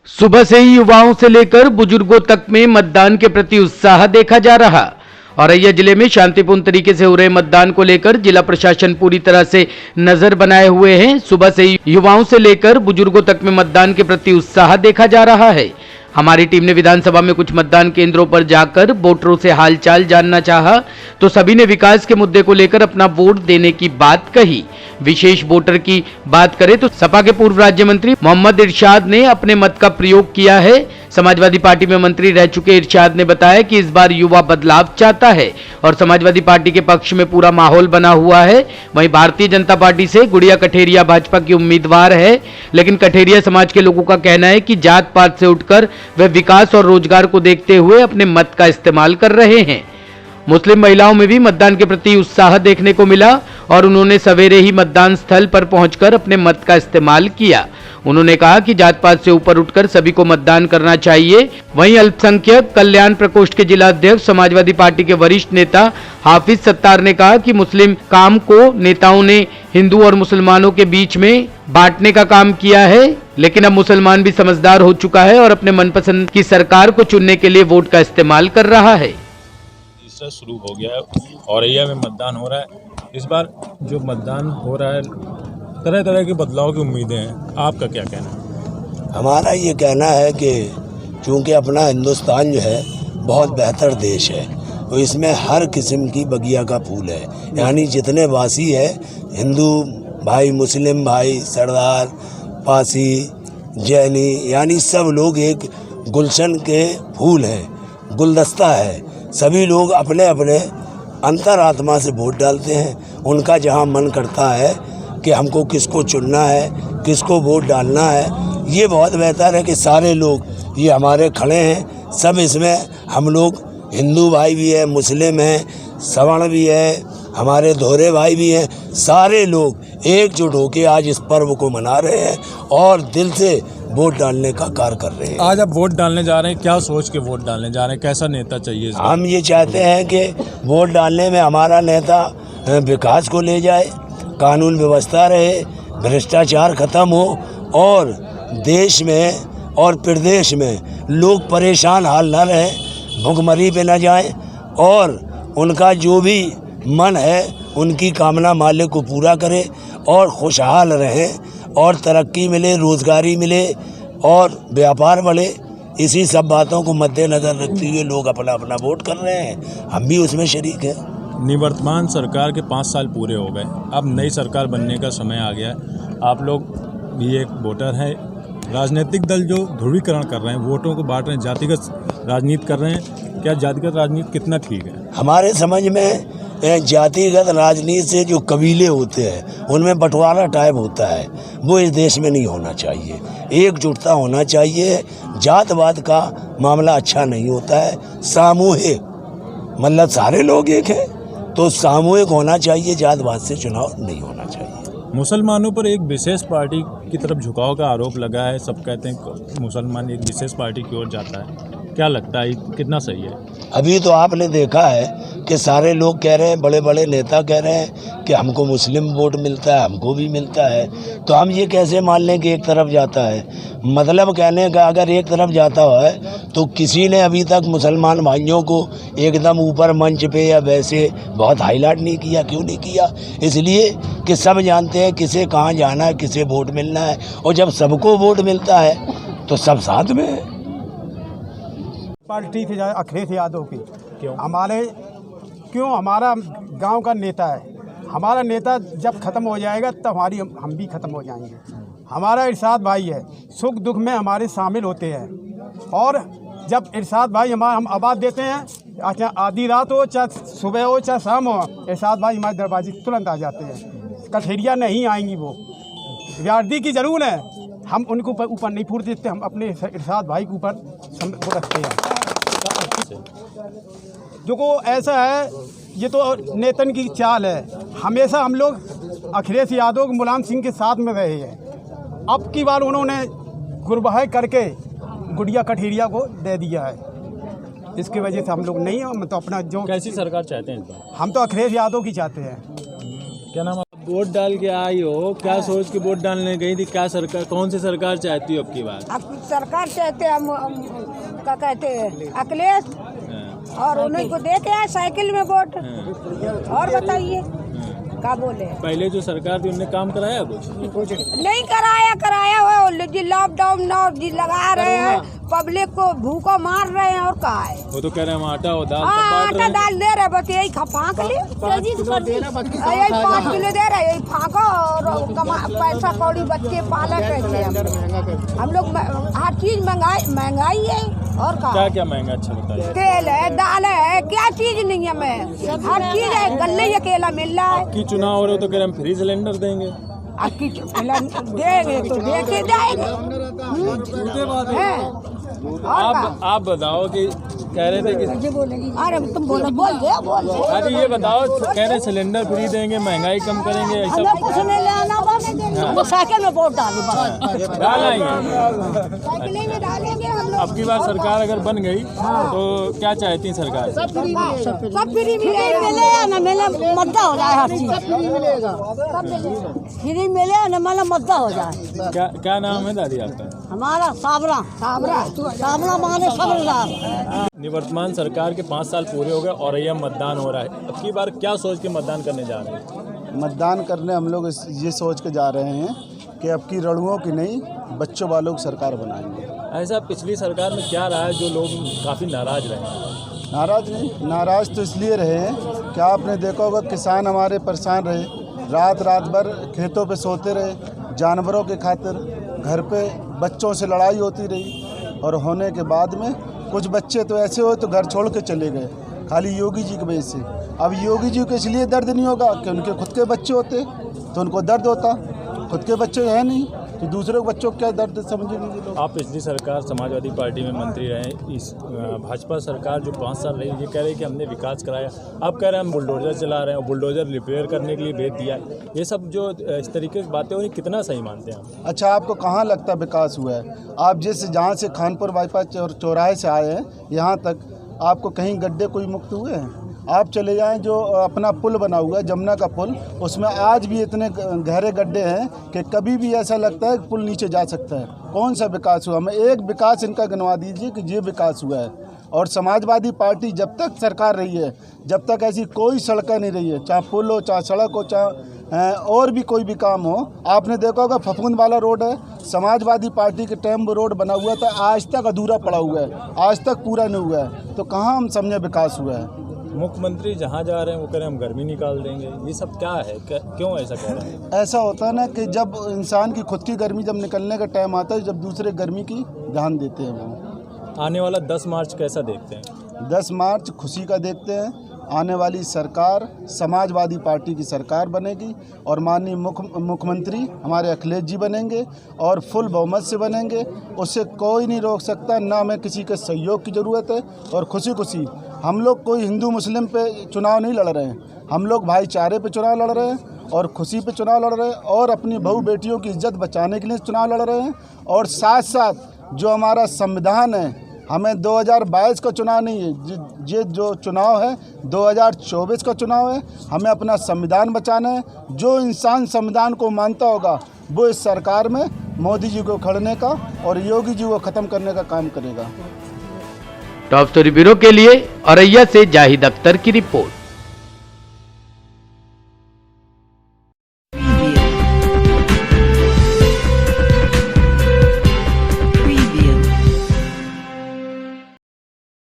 सुबह से ही युवाओं से लेकर बुजुर्गों तक में मतदान के प्रति उत्साह देखा जा रहा। औरैया जिले में शांतिपूर्ण तरीके से हो रहे मतदान को लेकर जिला प्रशासन पूरी तरह से नजर बनाए हुए हैं। सुबह से ही युवाओं से लेकर बुजुर्गों तक में मतदान के प्रति उत्साह देखा जा रहा है। हमारी टीम ने विधानसभा में कुछ मतदान केंद्रों पर जाकर वोटरों से हालचाल जानना चाहा, तो सभी ने विकास के मुद्दे को लेकर अपना वोट देने की बात कही। विशेष वोटर की बात करें तो सपा के पूर्व राज्य मंत्री मोहम्मद इरशाद ने अपने मत का प्रयोग किया है। समाजवादी पार्टी में मंत्री रह चुके इरशाद ने बताया कि इस बार युवा बदलाव चाहता है और समाजवादी पार्टी के पक्ष में पूरा माहौल बना हुआ है। वहीं भारतीय जनता पार्टी से गुड़िया कठेरिया भाजपा की उम्मीदवार है, लेकिन कठेरिया समाज के लोगों का कहना है कि जात पात से उठकर वे विकास और रोजगार को देखते हुए अपने मत का इस्तेमाल कर रहे हैं। मुस्लिम महिलाओं में भी मतदान के प्रति उत्साह देखने को मिला और उन्होंने सवेरे ही मतदान स्थल पर पहुंचकर अपने मत का इस्तेमाल किया। उन्होंने कहा कि जात पात से ऊपर उठकर सभी को मतदान करना चाहिए। वहीं अल्पसंख्यक कल्याण प्रकोष्ठ के जिला अध्यक्ष समाजवादी पार्टी के वरिष्ठ नेता हाफिज सत्तार ने कहा कि मुस्लिम काम को नेताओं ने हिंदू और मुसलमानों के बीच में बांटने का काम किया है, लेकिन अब मुसलमान भी समझदार हो चुका है और अपने मनपसंद की सरकार को चुनने के लिए वोट का इस्तेमाल कर रहा है। शुरू हो गया है, औरैया में मतदान हो रहा है। इस बार जो मतदान हो रहा है, तरह तरह के बदलाव की उम्मीदें हैं। आपका क्या कहना है? हमारा ये कहना है कि चूँकि अपना हिंदुस्तान जो है बहुत बेहतर देश है, तो इसमें हर किस्म की बगिया का फूल है। यानी जितने वासी है, हिंदू भाई, मुस्लिम भाई, सरदार, पासी, जैनी, यानी सब लोग एक गुलशन के फूल हैं, गुलदस्ता है। सभी लोग अपने अपने अंतरात्मा से वोट डालते हैं। उनका जहां मन करता है कि हमको किसको चुनना है, किसको वोट डालना है, ये बहुत बेहतर है कि सारे लोग ये हमारे खड़े हैं। सब इसमें हम लोग हिंदू भाई भी है, मुस्लिम हैं, सवर्ण भी है, हमारे दोहरे भाई भी हैं। सारे लोग एकजुट होकर आज इस पर्व को मना रहे हैं और दिल से वोट डालने का कार्य कर रहे हैं। आज आप वोट डालने जा रहे हैं, क्या सोच के वोट डालने जा रहे हैं? कैसा नेता चाहिए? हम ये चाहते हैं कि वोट डालने में हमारा नेता विकास को ले जाए, कानून व्यवस्था रहे, भ्रष्टाचार खत्म हो और देश में और प्रदेश में लोग परेशान हाल न रहे, भुखमरी पे न जाएं और उनका जो भी मन है उनकी कामना मालिक को पूरा करे और खुशहाल रहें और तरक्की मिले, रोजगारी मिले और व्यापार बढ़े। इसी सब बातों को मद्देनजर रखते हुए लोग अपना अपना वोट कर रहे हैं। हम भी उसमें शरीक हैं। निवर्तमान सरकार के 5 साल पूरे हो गए, अब नई सरकार बनने का समय आ गया है। आप लोग भी एक वोटर हैं। राजनीतिक दल जो ध्रुवीकरण कर रहे हैं, वोटों को बांट रहे हैं, जातिगत राजनीति कर रहे हैं, क्या जातिगत राजनीति कितना ठीक है? हमारे समझ में जातिगत राजनीति से जो कबीले होते हैं उनमें बंटवारा टाइप होता है, वो इस देश में नहीं होना चाहिए। एकजुटता होना चाहिए। जातवाद का मामला अच्छा नहीं होता है। सामूहिक, मतलब सारे लोग एक हैं तो सामूहिक होना चाहिए, जातवाद से चुनाव नहीं होना चाहिए। मुसलमानों पर एक विशेष पार्टी की तरफ झुकाव का आरोप लगा है। सब कहते हैं मुसलमान एक विशेष पार्टी की ओर जाता है, क्या लगता है कितना सही है? अभी तो आपने देखा है कि सारे लोग कह रहे हैं, बड़े बड़े नेता कह रहे हैं कि हमको मुस्लिम वोट मिलता है, हमको भी मिलता है, तो हम ये कैसे मान लें कि एक तरफ जाता है? मतलब कहने का अगर एक तरफ जाता है तो किसी ने अभी तक मुसलमान भाइयों को एकदम ऊपर मंच पे या वैसे बहुत हाईलाइट नहीं किया। क्यों नहीं किया? इसलिए कि सब जानते हैं किसे कहाँ जाना है, किसे वोट मिलना है, और जब सबको वोट मिलता है तो सब साथ में है। पार्टी थी अखिलेश यादव की। क्यों हमारा गांव का नेता है। हमारा नेता जब ख़त्म हो जाएगा तब हम भी ख़त्म हो जाएंगे। हमारा इरशाद भाई है, सुख दुख में हमारे शामिल होते हैं और जब इरशाद भाई हम आवाज़ देते हैं, चाहे आधी रात हो, चाहे सुबह हो, चाहे शाम हो, इरशाद भाई हमारे दरवाजे तुरंत आ जाते हैं। कठेरिया नहीं आएंगी, वो व्यार्दी की ज़रूर है, हम उनको ऊपर नहीं फूट देते, हम अपने इरशाद भाई के ऊपर रखते हैं। देखो ऐसा है, ये तो नेतन की चाल है। हमेशा हम लोग अखिलेश यादव के मुलायम सिंह के साथ में रहे हैं। अब की बार उन्होंने गुरबाह करके गुड़िया कठेरिया को दे दिया है, इसकी वजह से हम लोग नहीं, हम तो अपना जो कैसी सरकार चाहते हैं? हम तो अखिलेश यादव की चाहते हैं। क्या नाम है? वोट डाल के आई हो, क्या सोच के वोट डालने गई थी? क्या सरकार, कौन सी सरकार चाहती हो अब की बार? अब सरकार चाहते हम क्या कहते हैं अखिलेश, और उन्हीं को दे के आए साइकिल में वोट। और बताइए क्या बोले? पहले जो सरकार थी उनने काम कराया कुछ? नहीं कराया हुआ जी, लॉकडाउन लगा रहे हैं, पब्लिक को भूखा मार रहे हैं। और कहा है वो तो कह रहे हैं हम आटा और दाल आटा दाल दे रहे, बस यही फाँक ली, यही 5 किलो दे रहे, यही फाँको और पैसा कौड़ी बच्चे पाले कैसे हम लोग। हर चीज महंगाई है। और क्या क्या महंगा? अच्छा बताइए। तेल है, दाल है, क्या चीज नहीं है, मैं हर चीज है, गल्ले अकेला मिल रहा है। की चुनाव हो रहे तो कह रहे हम फ्री सिलेंडर देंगे। देंगे तो देखे जाएंगे। आप बताओ कि कह रहे थे कि अरे तुम बोल दे। अरे ये बताओ, कह रहे सिलेंडर फ्री देंगे, महंगाई कम करेंगे, ऐसा कुछ नहीं लेना, वो साइकिल में वोट डालेंगे। डालेंगे हम लोग। अब की बार सरकार अगर बन गई तो क्या चाहती है सरकार? सब फ्री मिले ना मिले, मद्दा हो जाए, हर चीज फ्री मिले ना मतलब मद्दा हो जाए। क्या नाम है दादी आपका? हमारा साबरा माने सबरदार। निवर्तमान सरकार के 5 साल पूरे हो गए और यह मतदान हो रहा है। अब की बार क्या सोच के मतदान करने जा रहे हैं? मतदान करने हम लोग ये सोच के जा रहे हैं कि अब की रणुओं की नहीं, बच्चों वालों की सरकार बनाएंगे। ऐसा पिछली सरकार में क्या रहा है जो लोग काफ़ी नाराज रहे? नाराज तो इसलिए रहे हैं कि आपने देखा होगा किसान हमारे परेशान रहे, रात भर खेतों पे सोते रहे, जानवरों के खातिर घर पे बच्चों से लड़ाई होती रही, और होने के बाद में कुछ बच्चे तो ऐसे हो तो घर छोड़ के चले गए खाली योगी जी की वजह से। अब योगी जी को इसलिए दर्द नहीं होगा कि उनके खुद के बच्चे होते तो उनको दर्द होता, खुद के बच्चे है नहीं तो दूसरे बच्चों को क्या दर्द समझेंगे लोग। आप पिछली सरकार समाजवादी पार्टी में मंत्री रहे, इस भाजपा सरकार जो 5 साल रही ये कह रही कि हमने विकास कराया, अब कह रहे हैं हम बुलडोजर चला रहे हैं, बुलडोजर रिपेयर करने के लिए भेज दिया। ये सब जो इस तरीके की बातें हो रही, कितना सही मानते हैं आप? अच्छा, आपको कहाँ लगता विकास हुआ है? आप जहाँ से खानपुर बाईपास चौराहे से आए हैं यहाँ तक, आपको कहीं गड्ढे कोई मुक्त हुए हैं? आप चले जाएं, जो अपना पुल बना हुआ है जमुना का पुल, उसमें आज भी इतने गहरे गड्ढे हैं कि कभी भी ऐसा लगता है कि पुल नीचे जा सकता है। कौन सा विकास हुआ? हमें एक विकास इनका गिनवा दीजिए कि ये विकास हुआ है। और समाजवादी पार्टी जब तक सरकार रही है, जब तक ऐसी कोई सड़कें नहीं रही है, चाहे पुल हो, चाहे सड़क हो, चाहे और भी कोई भी काम हो। आपने देखा होगा फफूंद वाला रोड है, समाजवादी पार्टी के टाइम वो रोड बना हुआ था, आज तक अधूरा पड़ा हुआ है, आज तक पूरा नहीं हुआ है। तो कहाँ हम समझे विकास हुआ है? मुख्यमंत्री जहाँ जा रहे हैं वो कह रहे हैं हम गर्मी निकाल देंगे, ये सब क्या है? क्यों ऐसा कह रहे हैं? ऐसा होता है ना कि जब इंसान की खुद की गर्मी जब निकलने का टाइम आता है, जब दूसरे गर्मी की ध्यान देते हैं वो। आने वाला 10 मार्च कैसा देखते हैं? 10 मार्च खुशी का देखते हैं। आने वाली सरकार समाजवादी पार्टी की सरकार बनेगी और माननीय मुख्यमंत्री हमारे अखिलेश जी बनेंगे और फुल बहुमत से बनेंगे। उससे कोई नहीं रोक सकता, ना हमें किसी के सहयोग की ज़रूरत है। और खुशी हम लोग कोई हिंदू मुस्लिम पे चुनाव नहीं लड़ रहे हैं, हम लोग भाईचारे पे चुनाव लड़ रहे हैं और खुशी पे चुनाव लड़ रहे हैं और अपनी बहू बेटियों की इज्जत बचाने के लिए चुनाव लड़ रहे हैं। और साथ साथ जो हमारा संविधान है, हमें 2022 का चुनाव नहीं है, ये जो चुनाव है 2024 का चुनाव है। हमें अपना संविधान बचाना है। जो इंसान संविधान को मानता होगा वो इस सरकार में मोदी जी को खड़ने का और योगी जी को ख़त्म करने का काम करेगा। टॉप स्टोरी ब्यूरो के लिए औरैया से जाहिद अख्तर की रिपोर्ट।